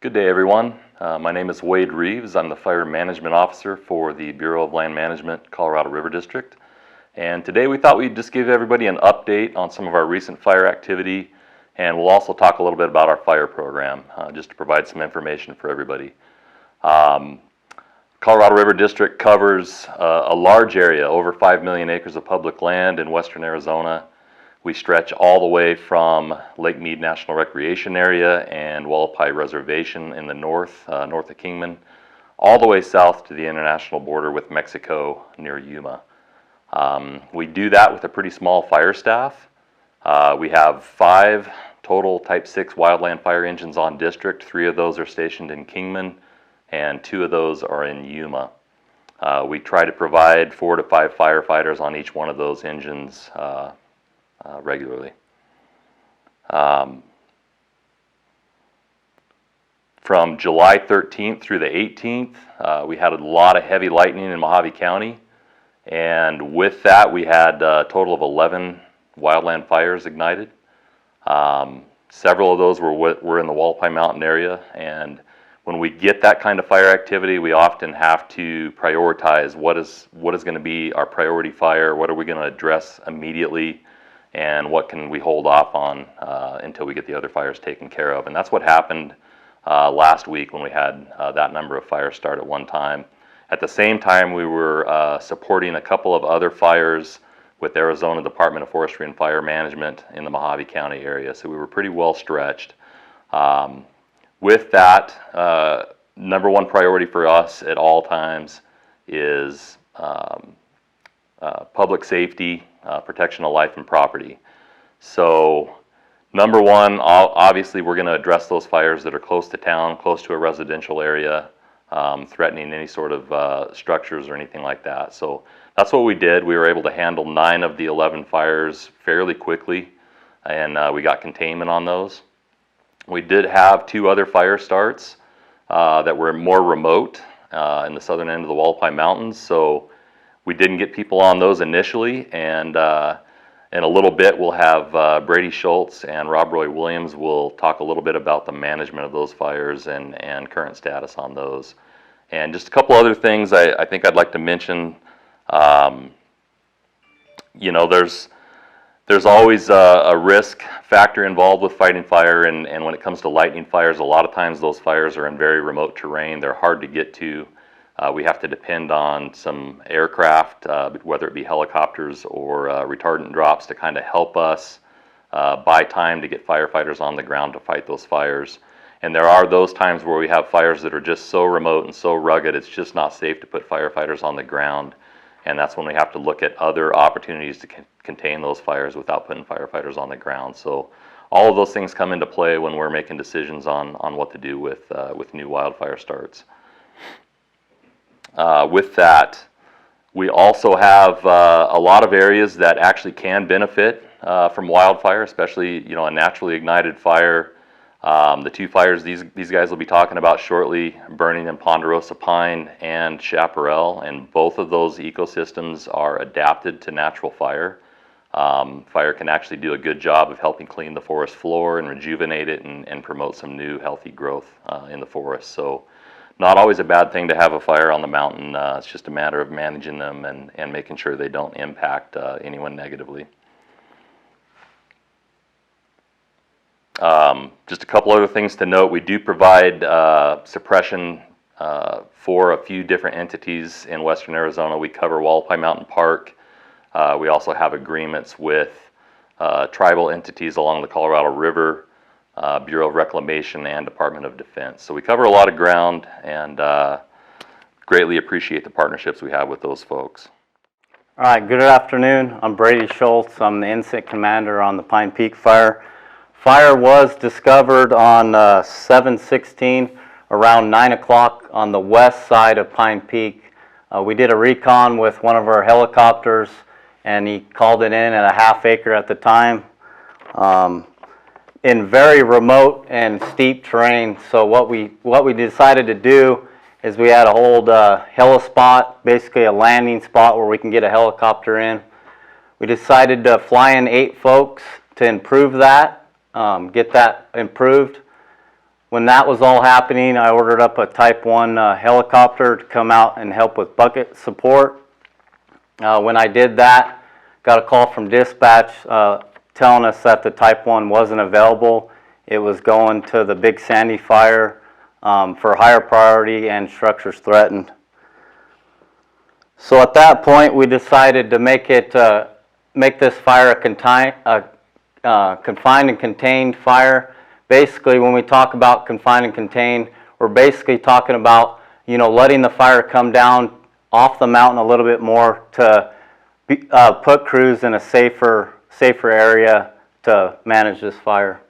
Good day, everyone. My name is Wade Reeves. I'm the Fire Management Officer for the Bureau of Land Management, Colorado River District. And today we thought we'd just give everybody an update on some of our recent fire activity, and we'll also talk a little bit about our fire program, just to provide some information for everybody. Colorado River District covers a large area, over 5 million acres of public land in western Arizona. We stretch all the way from Lake Mead National Recreation Area and Wallapai Reservation in the north of Kingman, all the way south to the international border with Mexico near Yuma. We do that with a pretty small fire staff. We have 5 total Type 6 wildland fire engines on district. 3 of those are stationed in Kingman, and 2 of those are in Yuma. We try to provide 4 to 5 firefighters on each one of those engines regularly. From July 13th through the 18th, we had a lot of heavy lightning in Mojave County, and with that we had a total of 11 wildland fires ignited. Several of those were in the Wallapai Mountain area, and when we get that kind of fire activity, we often have to prioritize what is going to be our priority fire, what are we going to address immediately, and what can we hold off on until we get the other fires taken care of. And that's what happened last week when we had that number of fires start at one time. At the same time, we were supporting a couple of other fires with Arizona Department of Forestry and Fire Management in the Mojave County area, so we were pretty well stretched. With that, number one priority for us at all times is public safety, protection of life and property. So number one, obviously we're going to address those fires that are close to town, close to a residential area, threatening any sort of structures or anything like that. So that's what we did. We were able to handle 9 of the 11 fires fairly quickly, and we got containment on those. We did have 2 other fire starts that were more remote in the southern end of the Wallapai Mountains, so we didn't get people on those initially, and in a little bit we'll have Brady Schultz and Rob Roy Williams will talk a little bit about the management of those fires and current status on those. And just a couple other things I think I'd like to mention. You know, there's always a risk factor involved with fighting fire, and when it comes to lightning fires, a lot of times those fires are in very remote terrain. They're hard to get to. We have to depend on some aircraft, whether it be helicopters or retardant drops, to kind of help us buy time to get firefighters on the ground to fight those fires. And there are those times where we have fires that are just so remote and so rugged, it's just not safe to put firefighters on the ground. And that's when we have to look at other opportunities to contain those fires without putting firefighters on the ground. So all of those things come into play when we're making decisions on what to do with new wildfire starts. With that, we also have a lot of areas that actually can benefit from wildfire, especially a naturally ignited fire. The 2 fires these guys will be talking about shortly, burning in Ponderosa Pine and Chaparral, and both of those ecosystems are adapted to natural fire. Fire can actually do a good job of helping clean the forest floor and rejuvenate it and promote some new healthy growth in the forest. So not always a bad thing to have a fire on the mountain. It's just a matter of managing them and making sure they don't impact anyone negatively. Just a couple other things to note. We do provide suppression for a few different entities in western Arizona. We cover Wallapai Mountain Park. We also have agreements with tribal entities along the Colorado River, Bureau of Reclamation, and Department of Defense. So we cover a lot of ground, and greatly appreciate the partnerships we have with those folks. All right, good afternoon. I'm Brady Schultz. I'm the incident commander on the Pine Peak Fire. Fire was discovered on 7/16 around 9 o'clock on the west side of Pine Peak. We did a recon with one of our helicopters, and he called it in at a half acre at the time. In very remote and steep terrain. So what we decided to do is we had to hold a heli-spot, basically a landing spot where we can get a helicopter in. We decided to fly in 8 folks to improve that, get that improved. When that was all happening, I ordered up a Type 1 helicopter to come out and help with bucket support. When I did that, got a call from dispatch telling us that the Type 1 wasn't available. It was going to the Big Sandy fire for higher priority and structures threatened. So at that point, we decided to make this fire a confined and contained fire. Basically, when we talk about confined and contained, we're basically talking about, letting the fire come down off the mountain a little bit more to put crews in a safer area to manage this fire.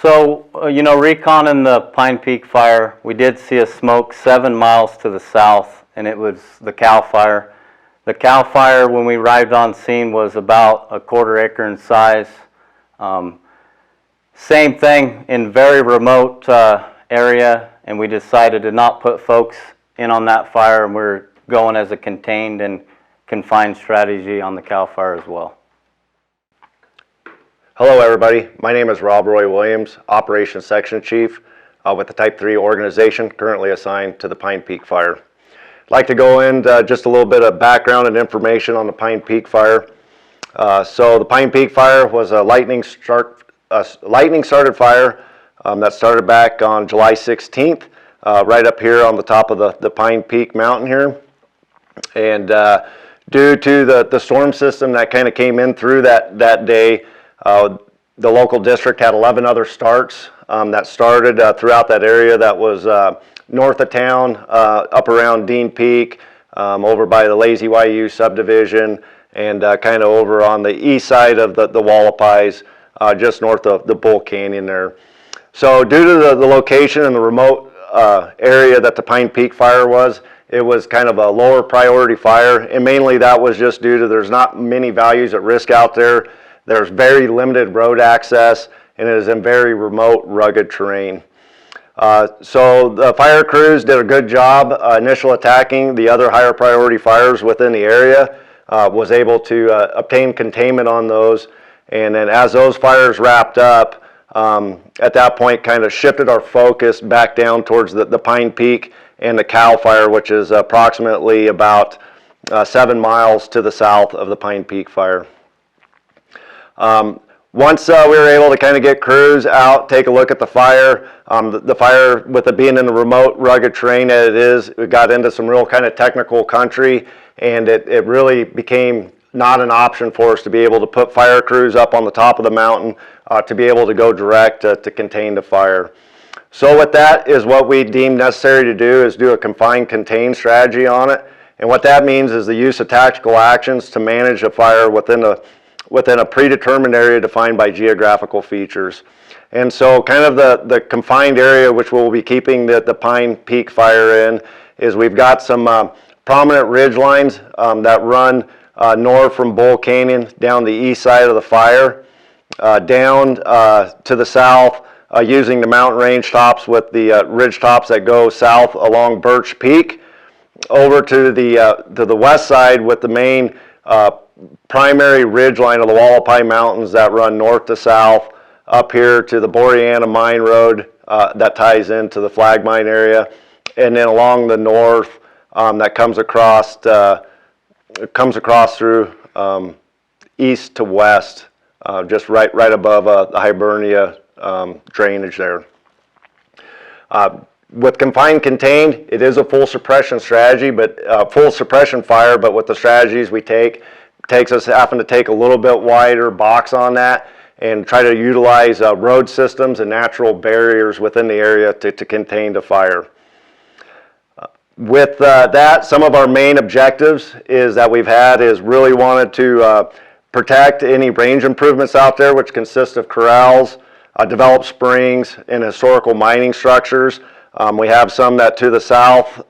So, reconning the Pine Peak fire, we did see a smoke 7 miles to the south, and it was the Cal Fire. The Cal Fire, when we arrived on scene, was about a 1/4 acre in size. Same thing in very remote area, and we decided to not put folks in on that fire, and we're going as a contained and confined strategy on the Cal Fire as well. Hello everybody, my name is Rob Roy Williams, Operations Section Chief with the Type 3 organization currently assigned to the Pine Peak Fire. I'd like to go into just a little bit of background and information on the Pine Peak Fire. So the Pine Peak Fire was a lightning started fire that started back on July 16th, right up here on the top of the Pine Peak mountain here. And due to the storm system that kind of came in through that day, the local district had 11 other starts that started throughout that area that was north of town, up around Dean Peak, over by the Lazy YU subdivision, and kind of over on the east side of the Wallapies, just north of the Bull Canyon there. So due to the location and the remote area that the Pine Peak Fire was, it was kind of a lower priority fire, and mainly that was just due to there's not many values at risk out there. There's very limited road access, and it is in very remote, rugged terrain. So the fire crews did a good job initial attacking the other higher priority fires within the area, was able to obtain containment on those, and then as those fires wrapped up, at that point kind of shifted our focus back down towards the Pine Peak and the Cal Fire, which is approximately about 7 miles to the south of the Pine Peak Fire. Once we were able to kind of get crews out, take a look at the fire, the fire, with it being in the remote, rugged terrain that it is, we got into some real kind of technical country, and it really became not an option for us to be able to put fire crews up on the top of the mountain to be able to go direct to contain the fire. So with that is what we deemed necessary to do is do a confined contain strategy on it. And what that means is the use of tactical actions to manage a fire within a predetermined area defined by geographical features. And so kind of the confined area which we'll be keeping the Pine Peak Fire in is we've got some prominent ridge lines that run north from Bull Canyon down the east side of the fire, down to the south using the mountain range tops with the ridge tops that go south along Birch Peak, over to the west side with the main primary ridge line of the Wallapai Mountains that run north to south up here to the Boreana Mine Road that ties into the Flag Mine area, and then along the north that comes across through east to west, just right above the Hibernia drainage there. With confined contained, it is a full suppression strategy, but full suppression fire, but with the strategies we take, takes us having to take a little bit wider box on that and try to utilize road systems and natural barriers within the area to contain the fire. With that, some of our main objectives is that we've had is really wanted to protect any range improvements out there, which consist of corrals, developed springs, and historical mining structures. We have some that to the south,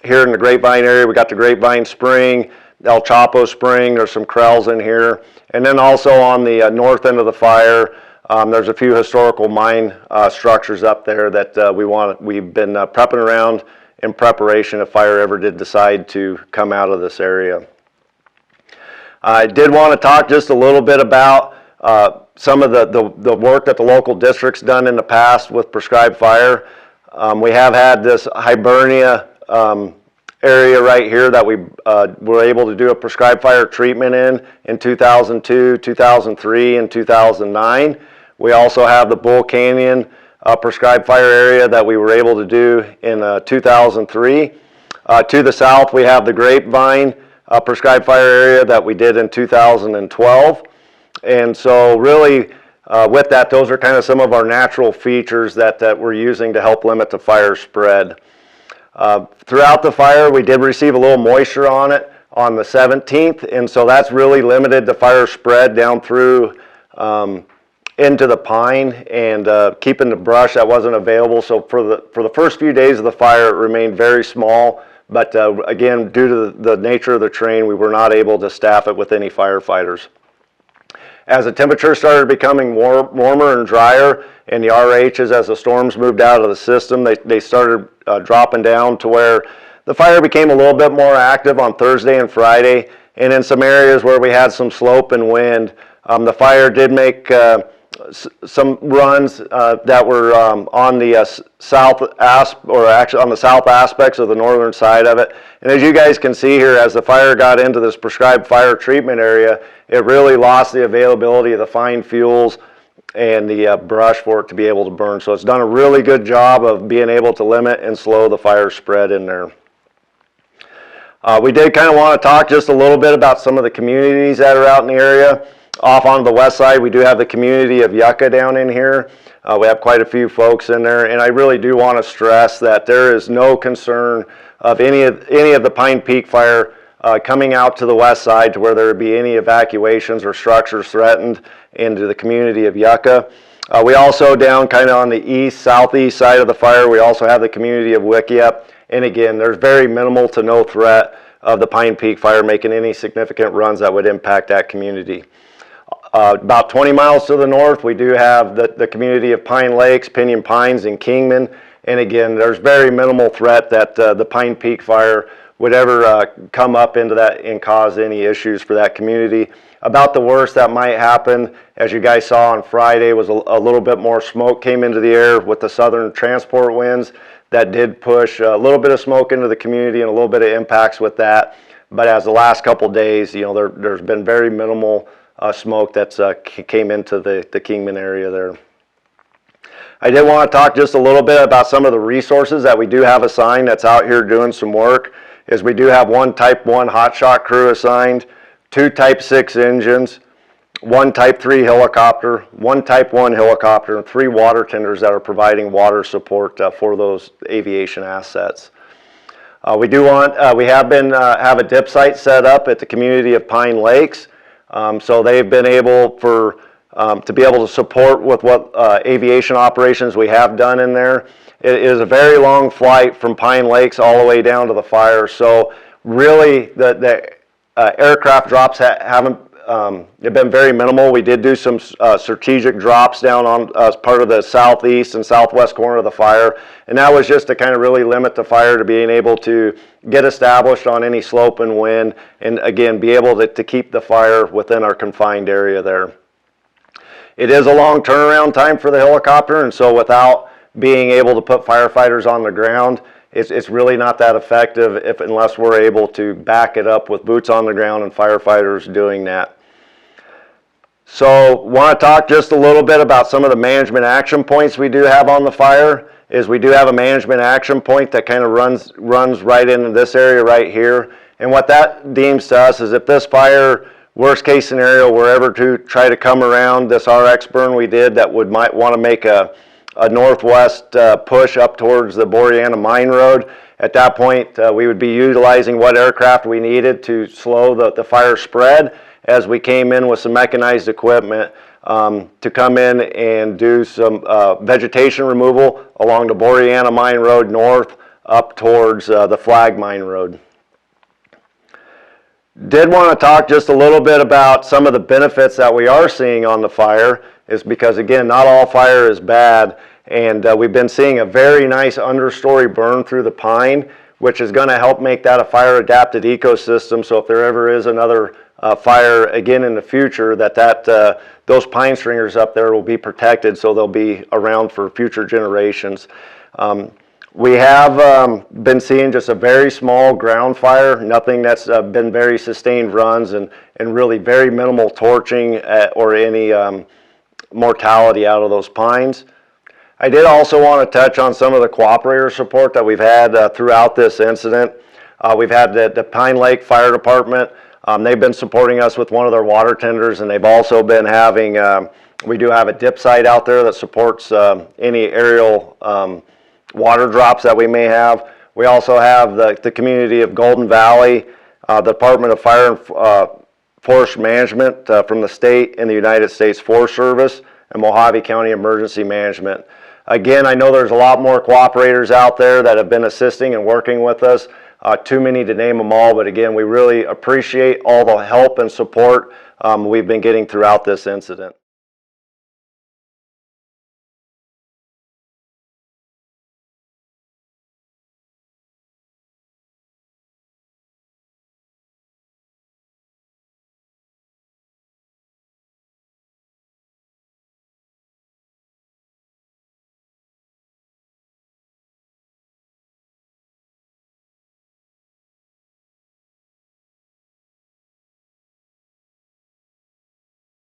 here in the Grapevine area, we got the Grapevine Spring, El Chapo Spring, there's some corrals in here. And then also on the north end of the fire, there's a few historical mine structures up there that we've been prepping around in preparation if fire ever did decide to come out of this area. I did want to talk just a little bit about some of the work that the local district's done in the past with prescribed fire. We have had this Hibernia area right here that we were able to do a prescribed fire treatment in 2002, 2003, and 2009. We also have the Bull Canyon prescribed fire area that we were able to do in 2003. To the south, we have the Grapevine prescribed fire area that we did in 2012. And so really, with that, those are kind of some of our natural features that we're using to help limit the fire spread. Throughout the fire, we did receive a little moisture on it on the 17th, and so that's really limited the fire spread down through into the pine and keeping the brush that wasn't available. So for the first few days of the fire, it remained very small, but again, due to the nature of the terrain, we were not able to staff it with any firefighters. As the temperature started becoming warmer and drier, and the RHs, as the storms moved out of the system, they started dropping down to where the fire became a little bit more active on Thursday and Friday. And in some areas where we had some slope and wind, the fire did make some runs that were on the south aspects of the northern side of it. And as you guys can see here, as the fire got into this prescribed fire treatment area, it really lost the availability of the fine fuels and the brush for it to be able to burn. So it's done a really good job of being able to limit and slow the fire spread in there. We did kind of want to talk just a little bit about some of the communities that are out in the area. Off on the west side, we do have the community of Yucca down in here. We have quite a few folks in there, and I really do want to stress that there is no concern of any of the Pine Peak fire coming out to the west side to where there would be any evacuations or structures threatened into the community of Yucca. We also down kind of on the southeast side of the fire, we also have the community of Wickiup. And again, there's very minimal to no threat of the Pine Peak fire making any significant runs that would impact that community. About 20 miles to the north, we do have the community of Pine Lakes, Pinyon Pines, and Kingman. And again, there's very minimal threat that the Pine Peak fire would ever come up into that and cause any issues for that community. About the worst that might happen, as you guys saw on Friday, was a little bit more smoke came into the air with the southern transport winds. That did push a little bit of smoke into the community and a little bit of impacts with that. But as the last couple days, you know, there's been very minimal smoke that's came into the Kingman area there. I did want to talk just a little bit about some of the resources that we do have assigned that's out here doing some work. Is we do have one Type 1 hotshot crew assigned, 2 Type 6 engines, 1 Type 3 helicopter, 1 Type 1 helicopter, and 3 water tenders that are providing water support for those aviation assets. We have a dip site set up at the community of Pine Lakes. So they've been able to be able to support with what aviation operations we have done in there. It is a very long flight from Pine Lakes all the way down to the fire. So really the aircraft drops haven't they've been very minimal. We did do some strategic drops down on as part of the southeast and southwest corner of the fire, and that was just to kind of really limit the fire to being able to get established on any slope and wind, and again be able to keep the fire within our confined area there. It is a long turnaround time for the helicopter, and so without being able to put firefighters on the ground, it's really not that effective unless we're able to back it up with boots on the ground and firefighters doing that. So want to talk just a little bit about some of the management action points we do have on the fire. Is we do have a management action point that kind of runs right into this area right here. And what that deems to us is if this fire, worst case scenario, were ever to try to come around this RX burn we did that might want to make a northwest push up towards the Boreana Mine Road. At that point, we would be utilizing what aircraft we needed to slow the fire spread as we came in with some mechanized equipment to come in and do some vegetation removal along the Boreana Mine Road north up towards the Flag Mine Road. Did want to talk just a little bit about some of the benefits that we are seeing on the fire, is because again, not all fire is bad, and we've been seeing a very nice understory burn through the pine, which is going to help make that a fire adapted ecosystem. So if there ever is another fire again in the future, the those pine stringers up there will be protected, so they'll be around for future generations. We have been seeing just a very small ground fire, nothing that's been very sustained runs, and really very minimal torching or any mortality out of those pines. I did also want to touch on some of the cooperator support that we've had throughout this incident. We've had the Pine Lake Fire Department. They've been supporting us with one of their water tenders, and they've also been having, we do have a dip site out there that supports any aerial water drops that we may have. We also have the community of Golden Valley, the Department of Fire and Forest Management from the state and the United States Forest Service, and Mojave County Emergency Management. Again, I know there's a lot more cooperators out there that have been assisting and working with us. Too many to name them all, but again, we really appreciate all the help and support we've been getting throughout this incident.